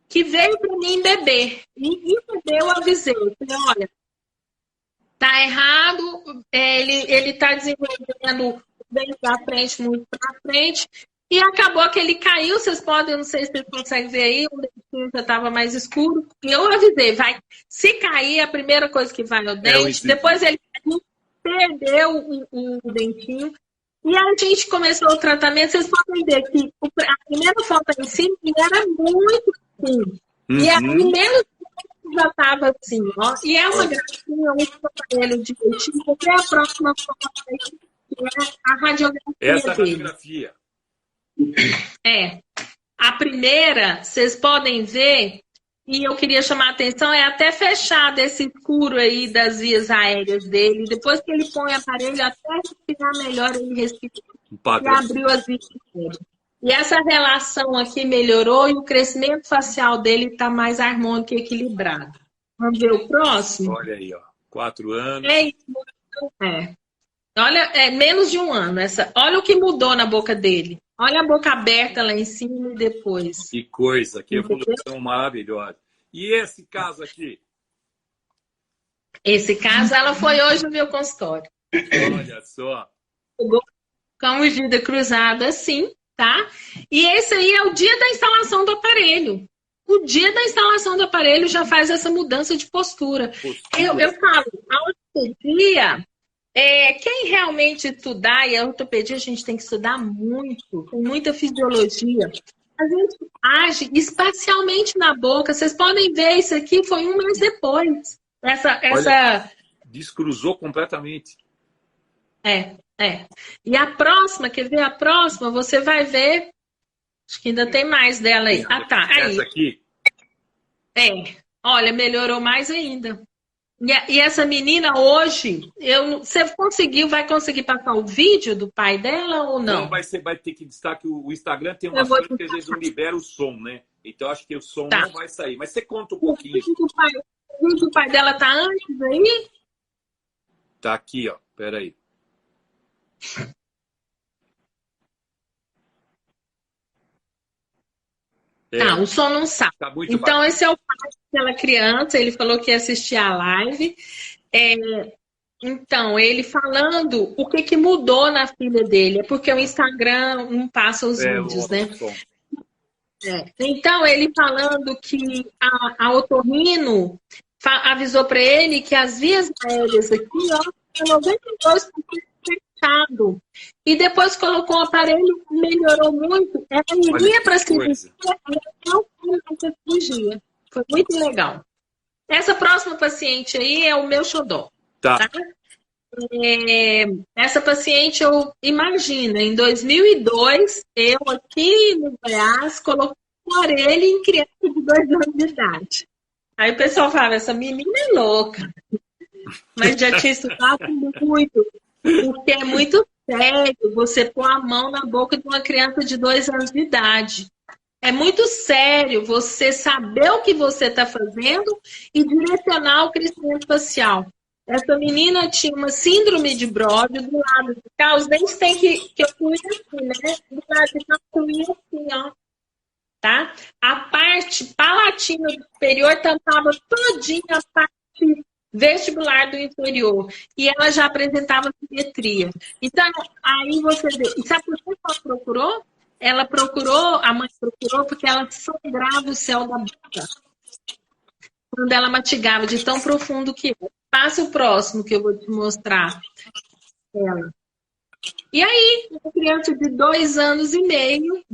Que veio para mim beber. E beber eu avisei. Falei, olha, tá errado. Ele tá desenvolvendo bem para frente, muito para frente. E acabou que ele caiu. Vocês podem, não sei se vocês conseguem ver aí, o dentinho já estava mais escuro. E eu avisei, se cair, a primeira coisa que vai é o dente. Depois ele perdeu o dentinho. E a gente começou o tratamento. Vocês podem ver que a primeira foto em cima era muito assim. E aí, menos já estava assim, ó. E é uma gracinha, um aparelho de dentinho. Porque a próxima foto aí, que é a radiografia. Essa radiografia. A primeira, vocês podem ver, e eu queria chamar a atenção, é até fechado esse escuro aí das vias aéreas dele. Depois que ele põe o aparelho, até respirar melhor, ele respira. E abriu as vias dele. E essa relação aqui melhorou e o crescimento facial dele está mais harmônico e equilibrado. Vamos ver o próximo? Olha aí, ó. 4 anos. Olha, menos de um ano. Olha o que mudou na boca dele. Olha a boca aberta lá em cima e depois. Que coisa, que evolução maravilhosa. E esse caso aqui? Esse caso, ela foi hoje no meu consultório. Olha só. Com a mordida cruzada assim, tá? E esse aí é o dia da instalação do aparelho. O dia da instalação do aparelho já faz essa mudança de postura. Eu falo, a ortopedia... quem realmente estudar, e a ortopedia a gente tem que estudar muito, com muita fisiologia, a gente age espacialmente na boca. Vocês podem ver, isso aqui foi um mês depois. Olha, descruzou completamente. E a próxima, quer ver a próxima? Você vai ver, acho que ainda tem mais dela aí. Tá. Essa aqui? Olha, melhorou mais ainda. E essa menina hoje, você vai conseguir passar o vídeo do pai dela ou não? Não, vai ter que destacar que o Instagram tem uma coisa que às vezes não libera o som, né? Então acho que o som não vai sair. Mas você conta um pouquinho. O vídeo do pai dela tá antes aí? Tá aqui, ó. Peraí. O som não sai. Tá muito então, bacana. Esse é o pai daquela criança. Ele falou que ia assistir a live. Então, ele falando o que mudou na filha dele. É porque o Instagram não passa os vídeos, né? Então, ele falando que a otorrino avisou para ele que as vias aéreas aqui, ó, 92% fechado. E depois colocou o aparelho, melhorou muito. Ela iria para as clínicas, não foi cirurgia. Foi muito legal. Essa próxima paciente aí é o meu xodó. Tá? Essa paciente, eu imagino, em 2002, eu aqui no Goiás coloquei o aparelho em criança de 2 anos de idade. Aí o pessoal fala, essa menina é louca. Mas já tinha estudado muito, porque é muito sério você pôr a mão na boca de uma criança de 2 anos de idade. É muito sério você saber o que você está fazendo e direcionar o crescimento facial. Essa menina tinha uma síndrome de Brody do lado de cá. Os dentes tem que eu fui assim, né? Do lado de cá, eu fui assim, ó. Tá? A parte palatina superior tampava todinha a parte vestibular do inferior. E ela já apresentava simetria. Então, aí você vê. E sabe por que ela procurou? A mãe procurou porque ela sangrava o céu da boca. Quando ela mastigava de tão profundo que é. Passa o próximo que eu vou te mostrar. E aí, uma criança de 2 anos e meio,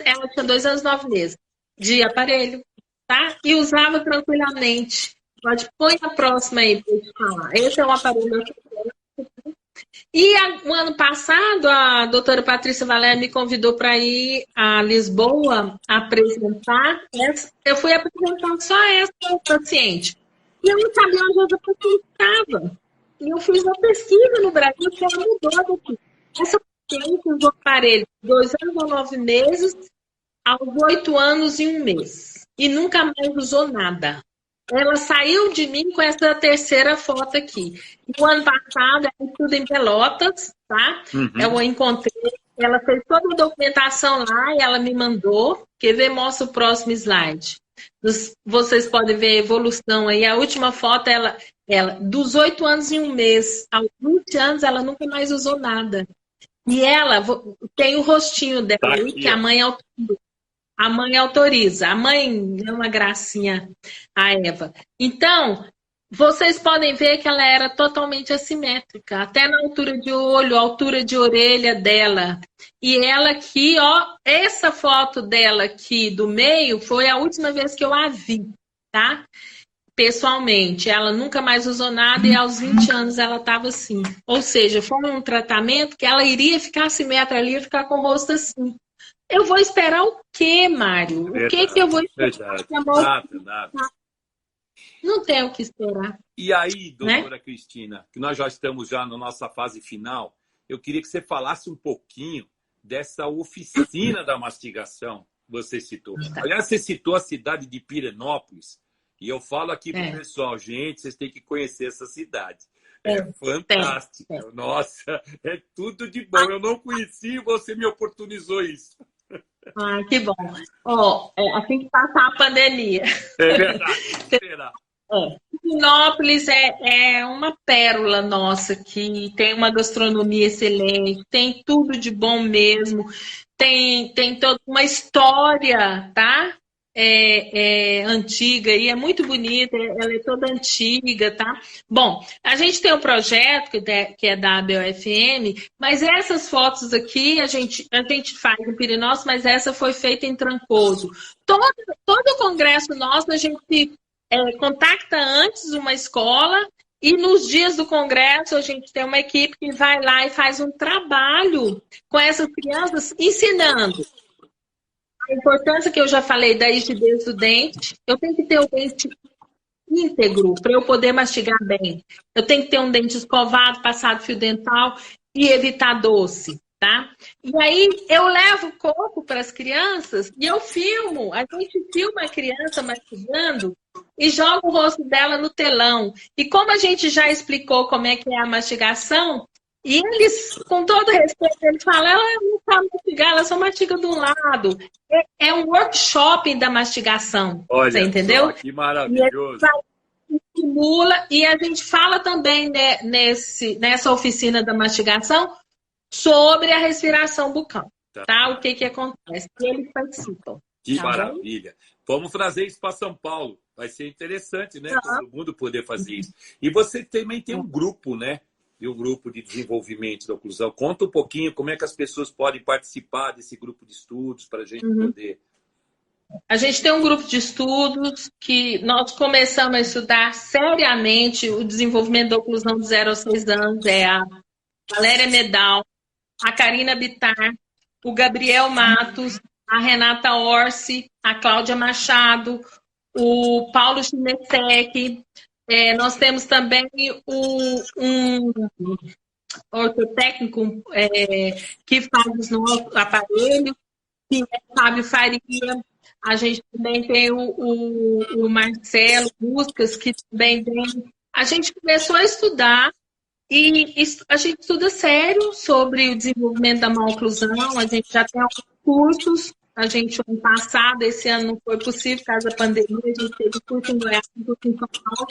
ela tinha 2 anos e 9 meses de aparelho, tá? E usava tranquilamente. Pode pôr a próxima aí para eu te falar. Esse é um aparelho. E o ano passado, a doutora Patrícia Valério me convidou para ir a Lisboa apresentar. Eu fui apresentar só essa paciente. E eu não sabia onde essa paciente estava. E eu fiz uma pesquisa no Brasil que ela mudou daqui. Essa paciente usou aparelho de 2 anos e 9 meses aos 8 anos e 1 mês. E nunca mais usou nada. ela saiu de mim com essa terceira foto aqui. No ano passado, ela estuda em Pelotas, tá? Eu a encontrei, ela fez toda a documentação lá e ela me mandou. Quer ver? Mostra o próximo slide. Vocês podem ver a evolução aí. A última foto, ela dos 8 anos e 1 mês aos 20 anos, ela nunca mais usou nada. E ela tem o rostinho dela Tá aí, aqui, que a mãe autoriza. A mãe autoriza. A mãe é uma gracinha, a Eva. Então, vocês podem ver que ela era totalmente assimétrica, até na altura de olho, altura de orelha dela. E ela aqui, ó, essa foto dela aqui do meio foi a última vez que eu a vi, tá? Pessoalmente, ela nunca mais usou nada e aos 20 anos ela estava assim. Ou seja, foi um tratamento que ela iria ficar assimétrica ali, ia ficar com o rosto assim. Eu vou esperar o quê, Mário? O que eu vou esperar? Nada. Não tem o que esperar. E aí, doutora, né? Cristina, que nós já estamos já na nossa fase final, eu queria que você falasse um pouquinho dessa oficina da mastigação que você citou. Aliás, você citou a cidade de Pirenópolis, e eu falo aqui para o pessoal, gente, vocês têm que conhecer essa cidade. É fantástica. Nossa, é tudo de bom. Eu não conheci e você me oportunizou isso. Ah, que bom. Assim que passar a pandemia. É verdade. Será? Pirenópolis é uma pérola nossa aqui, tem uma gastronomia excelente, tem tudo de bom mesmo, tem toda uma história, tá? Antiga e é muito bonita, ela é toda antiga, tá? Bom, a gente tem um projeto que é da ABOFM, mas essas fotos aqui a gente faz em Pirenópolis, mas essa foi feita em Trancoso. Todo congresso nosso a gente contacta antes uma escola e nos dias do congresso a gente tem uma equipe que vai lá e faz um trabalho com essas crianças ensinando. A importância que eu já falei da rigidez do dente, eu tenho que ter o dente íntegro para eu poder mastigar bem. Eu tenho que ter um dente escovado, passado fio dental e evitar doce, tá? E aí eu levo coco para as crianças e eu filmo. A gente filma a criança mastigando e joga o rosto dela no telão. E como a gente já explicou como é que é a mastigação, e eles, com todo respeito, eles falam, ela não sabe mastigar, ela só mastiga de um lado. É um workshop da mastigação, olha, você entendeu? Só, que maravilhoso. E estimula, e a gente fala também nessa oficina da mastigação sobre a respiração bucal, tá? O que acontece? E eles participam. Que maravilha. Vamos trazer isso para São Paulo. Vai ser interessante, né? Todo mundo poder fazer isso. E você também tem um grupo, né? E o grupo de desenvolvimento da oclusão. Conta um pouquinho como é que as pessoas podem participar desse grupo de estudos para a gente poder... A gente tem um grupo de estudos que nós começamos a estudar seriamente o desenvolvimento da oclusão de 0 a 6 anos. É a Valéria Medal, a Karina Bittar, o Gabriel Matos, a Renata Orsi, a Cláudia Machado, o Paulo Chinesek. Nós temos também um ortotécnico que faz os nossos aparelhos, que é Fábio Faria. A gente também tem o Marcelo Buscas, que também tem. A gente começou a estudar e a gente estuda sério sobre o desenvolvimento da maloclusão. A gente já tem alguns cursos. A gente, ano passado, esse ano não foi possível, por causa da pandemia, a gente teve curso em Goiás, curso em São Paulo.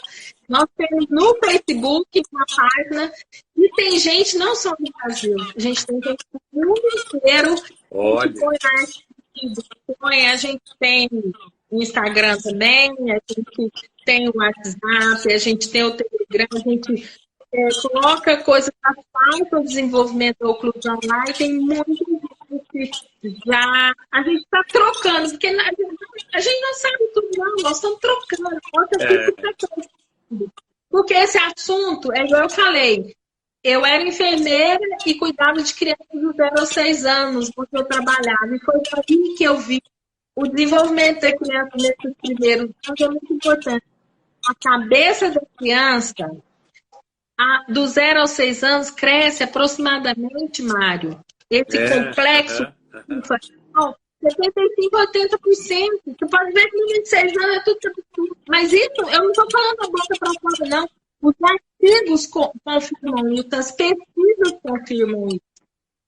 Nós temos no Facebook uma página e tem gente não só no Brasil, a gente tem gente do mundo inteiro. Olha. A gente tem o Instagram também, a gente tem o WhatsApp, a gente tem o Telegram, a gente coloca coisas que fazem para o desenvolvimento da oclusão lá e tem muito já a gente está trocando, porque a gente não sabe tudo, não, nós estamos trocando. Porque esse assunto, é igual eu falei, eu era enfermeira e cuidava de crianças de 0 a 6 anos, porque eu trabalhava, e foi aí que eu vi o desenvolvimento da criança nesses primeiros anos é muito importante. A cabeça da criança, do 0 aos 6 anos, cresce aproximadamente, Mário, esse complexo 75%, 80%. Você pode ver que no 26 anos é tudo. Mas isso, eu não estou falando da boca para fora, não. Os artigos confirmam isso, as pesquisas confirmam isso.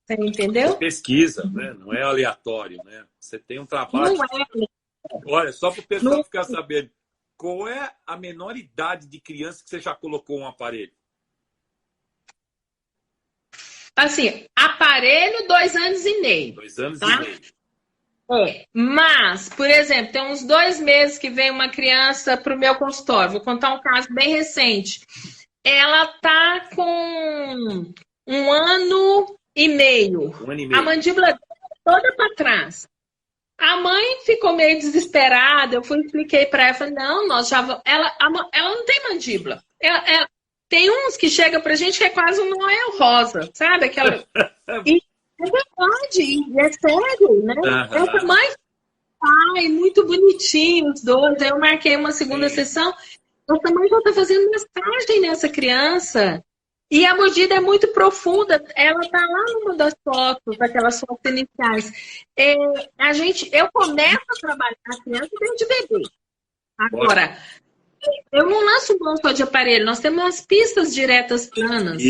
Você entendeu? Pesquisa, né? Não é aleatório, né? Você tem um trabalho. Não é. Olha, só para o pessoal Não. ficar sabendo, qual é a menor idade de criança que você já colocou um aparelho? Assim, aparelho, 2 anos e meio. 2 anos tá? e meio. Mas, por exemplo, tem uns 2 meses que vem uma criança para o meu consultório. Vou contar um caso bem recente. Ela tá com 1 ano e meio. 1 ano e meio. A mandíbula dela toda para trás. A mãe ficou meio desesperada. Eu expliquei para ela, falei, não, nós já vamos. Ela não tem mandíbula. Tem uns que chega pra gente que é quase um Noel rosa, sabe? Aquela. E é verdade, e é sério, né? Essa mãe, pai, muito bonitinho os dois. Aí eu marquei uma segunda sessão. Essa mãe já tá fazendo massagem nessa criança. E a mordida é muito profunda. Ela tá lá numa das fotos, daquelas fotos iniciais. Eu começo a trabalhar a criança desde bebê. Agora, eu não lanço mão só de aparelho. Nós temos umas pistas diretas planas.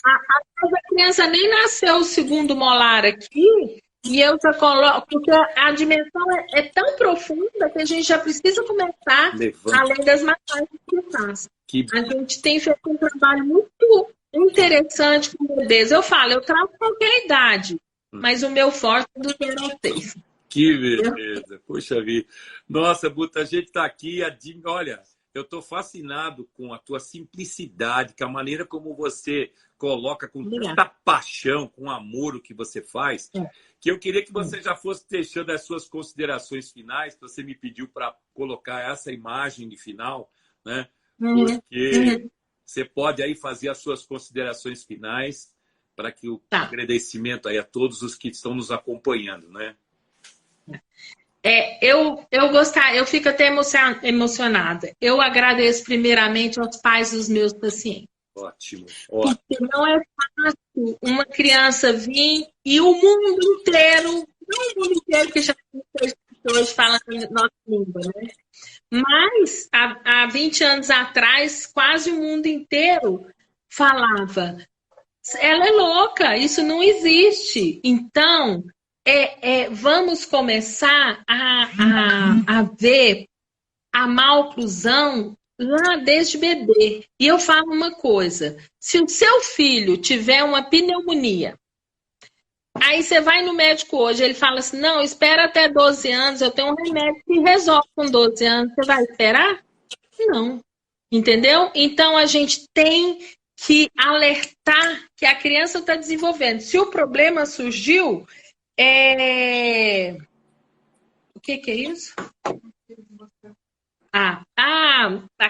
A criança nem nasceu o segundo molar aqui. E eu já coloco, porque a dimensão é tão profunda que a gente já precisa começar, além das massagens que faz. A gente tem feito um trabalho muito interessante com bebês. Eu falo, eu trago qualquer idade, mas o meu forte é do 0 ao 6. Que beleza, poxa vida. Nossa, Buta, a gente está aqui, olha, eu estou fascinado com a tua simplicidade, com a maneira como você coloca com tanta paixão, com amor o que você faz, que eu queria que você já fosse deixando as suas considerações finais, que você me pediu para colocar essa imagem de final, né? Porque você pode aí fazer as suas considerações finais para que o agradecimento aí a todos os que estão nos acompanhando, né? Eu fico até emocionada. Eu agradeço primeiramente aos pais dos meus pacientes. Ótimo. Porque não é fácil uma criança vir e o mundo inteiro, não o mundo inteiro que já tem pessoas falando nossa língua, né? Mas há 20 anos atrás, quase o mundo inteiro falava: ela é louca, isso não existe. Então, vamos começar a ver a maloclusão lá desde bebê. E eu falo uma coisa: se o seu filho tiver uma pneumonia, aí você vai no médico hoje, ele fala assim, não, espera até 12 anos, eu tenho um remédio que resolve com 12 anos. Você vai esperar? Não. Entendeu? Então, a gente tem que alertar que a criança está desenvolvendo. Se o problema surgiu, o que é isso? A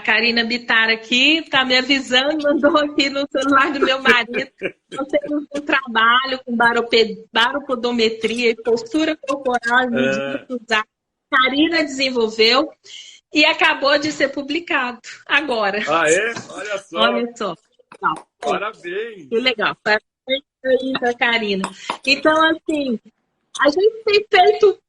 Karina Bittar aqui está me avisando, mandou aqui no celular do meu marido. Nós temos um trabalho com baropodometria e postura corporal. Karina desenvolveu e acabou de ser publicado agora. Ah, é? Olha só. Olha só. Parabéns. Que legal. Parabéns, Karina. Então, assim, a gente tem feito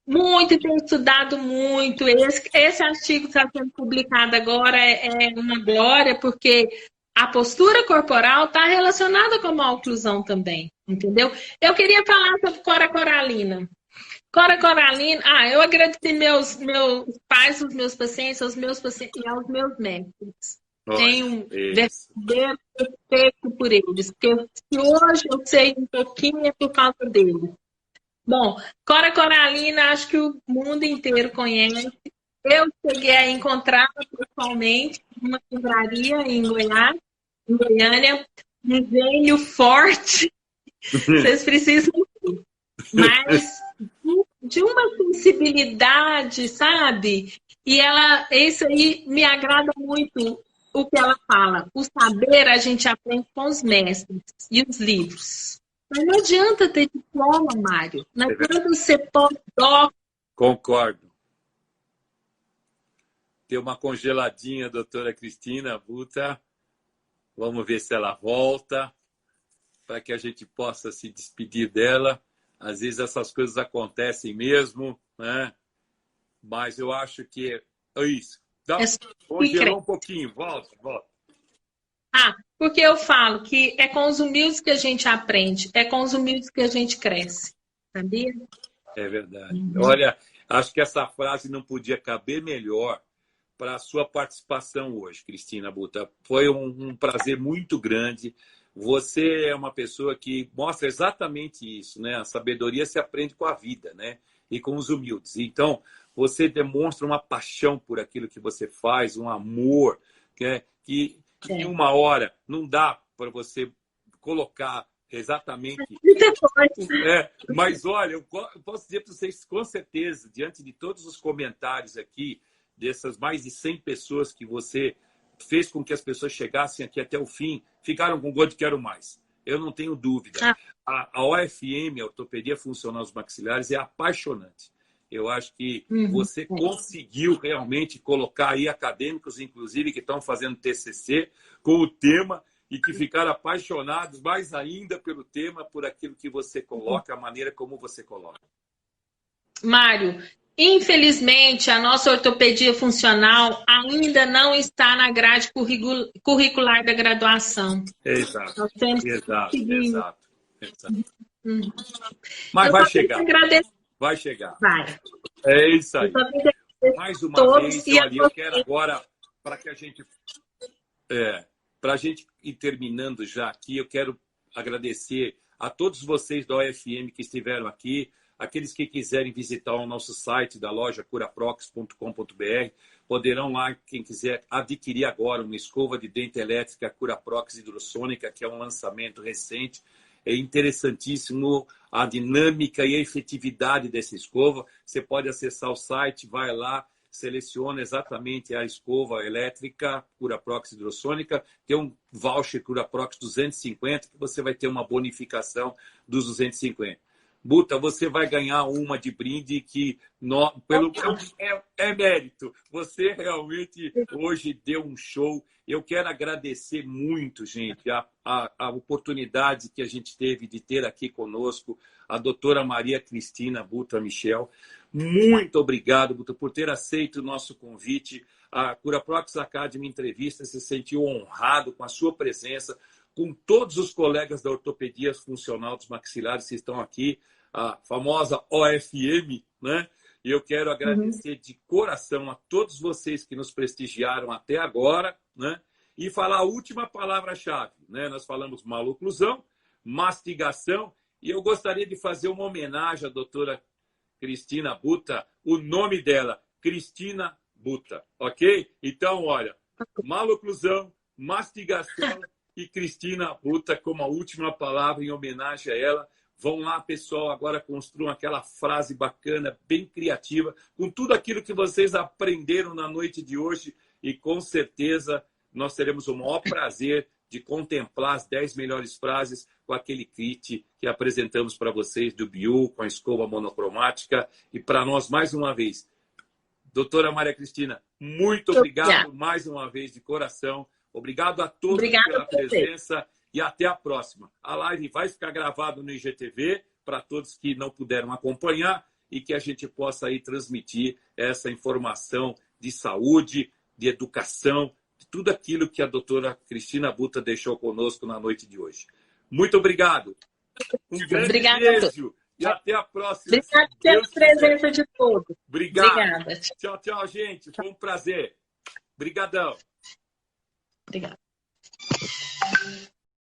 muito e tem estudado muito. Esse artigo que está sendo publicado agora é uma glória, porque a postura corporal está relacionada com a maloclusão também, entendeu? Eu queria falar sobre Cora Coralina. Cora Coralina, eu agradeci meus pais, os meus pacientes, aos meus pacientes e aos meus médicos. Tenho um verdadeiro respeito por eles, porque se hoje eu sei um pouquinho é por causa deles. Bom, Cora Coralina, acho que o mundo inteiro conhece. Eu cheguei a encontrá-la pessoalmente numa livraria em Goiânia, um gênio forte. Vocês precisam ver. Mas de uma sensibilidade, sabe? E isso aí me agrada muito o que ela fala. O saber a gente aprende com os mestres e os livros. Mas não adianta ter diploma, Mário. Não adianta ser pós-doc. Concordo. Tem uma congeladinha, doutora Cristina Buta. Vamos ver se ela volta, para que a gente possa se despedir dela. Às vezes essas coisas acontecem mesmo, né? Mas eu acho que é isso. Congelou um pouquinho, volta. Porque eu falo que é com os humildes que a gente aprende, é com os humildes que a gente cresce, sabia? É verdade. Olha, acho que essa frase não podia caber melhor para a sua participação hoje, Cristina Buta. Foi um prazer muito grande. Você é uma pessoa que mostra exatamente isso, né? A sabedoria se aprende com a vida, né? E com os humildes. Então, você demonstra uma paixão por aquilo que você faz, um amor, que em uma hora não dá para você colocar exatamente. Mas olha, eu posso dizer para vocês com certeza, diante de todos os comentários aqui, dessas mais de 100 pessoas que você fez com que as pessoas chegassem aqui até o fim, ficaram com gosto de quero mais. Eu não tenho dúvida. A OFM, a Ortopedia Funcional dos Maxilares, é apaixonante. Eu acho que você conseguiu realmente colocar aí acadêmicos, inclusive, que estão fazendo TCC com o tema e que ficaram apaixonados mais ainda pelo tema, por aquilo que você coloca, a maneira como você coloca. Mário, infelizmente, a nossa ortopedia funcional ainda não está na grade curricular da graduação. Exato. Nós temos Exato. Mas vai chegar. Vai chegar. Vai. É isso aí. Mais uma vez, eu quero agora, para que a gente... para a gente ir terminando já aqui, eu quero agradecer a todos vocês da OFM que estiveram aqui, aqueles que quiserem visitar o nosso site da loja curaprox.com.br, poderão lá, quem quiser, adquirir agora uma escova de dente elétrica Curaprox hidrossônica, que é um lançamento recente. É interessantíssimo a dinâmica e a efetividade dessa escova. Você pode acessar o site, vai lá, seleciona exatamente a escova elétrica Curaprox hidrossônica, tem um voucher Curaprox 250, que você vai ter uma bonificação dos 250. Buta, você vai ganhar uma de brinde que é mérito. Você realmente hoje deu um show. Eu quero agradecer muito, gente, a oportunidade que a gente teve de ter aqui conosco a doutora Maria Cristina Buta Michel. Muito obrigado, Buta, por ter aceito o nosso convite. A Curaprox Academy Entrevista se sentiu honrado com a sua presença, com todos os colegas da ortopedia funcional dos maxilares que estão aqui, a famosa OFM, né? E eu quero agradecer de coração a todos vocês que nos prestigiaram até agora, né? E falar a última palavra-chave, né? Nós falamos maloclusão, mastigação, e eu gostaria de fazer uma homenagem à doutora Cristina Buta, o nome dela, Cristina Buta, ok? Então, olha, maloclusão, mastigação e Cristina Buta como a última palavra em homenagem a ela. Vão lá, pessoal, agora construam aquela frase bacana, bem criativa, com tudo aquilo que vocês aprenderam na noite de hoje e com certeza nós teremos o maior prazer de contemplar as 10 melhores frases com aquele kit que apresentamos para vocês do Biu, com a escova monocromática. E para nós, mais uma vez, doutora Maria Cristina, muito obrigado mais uma vez de coração. Obrigado a todos pela presença. E até a próxima. A live vai ficar gravada no IGTV para todos que não puderam acompanhar e que a gente possa aí transmitir essa informação de saúde, de educação, de tudo aquilo que a doutora Cristina Buta deixou conosco na noite de hoje. Muito obrigado. Um grande beijo e até a próxima. Obrigada pela presença de todos. Obrigada. Tchau, tchau, gente. Foi um prazer. Obrigadão. Obrigada.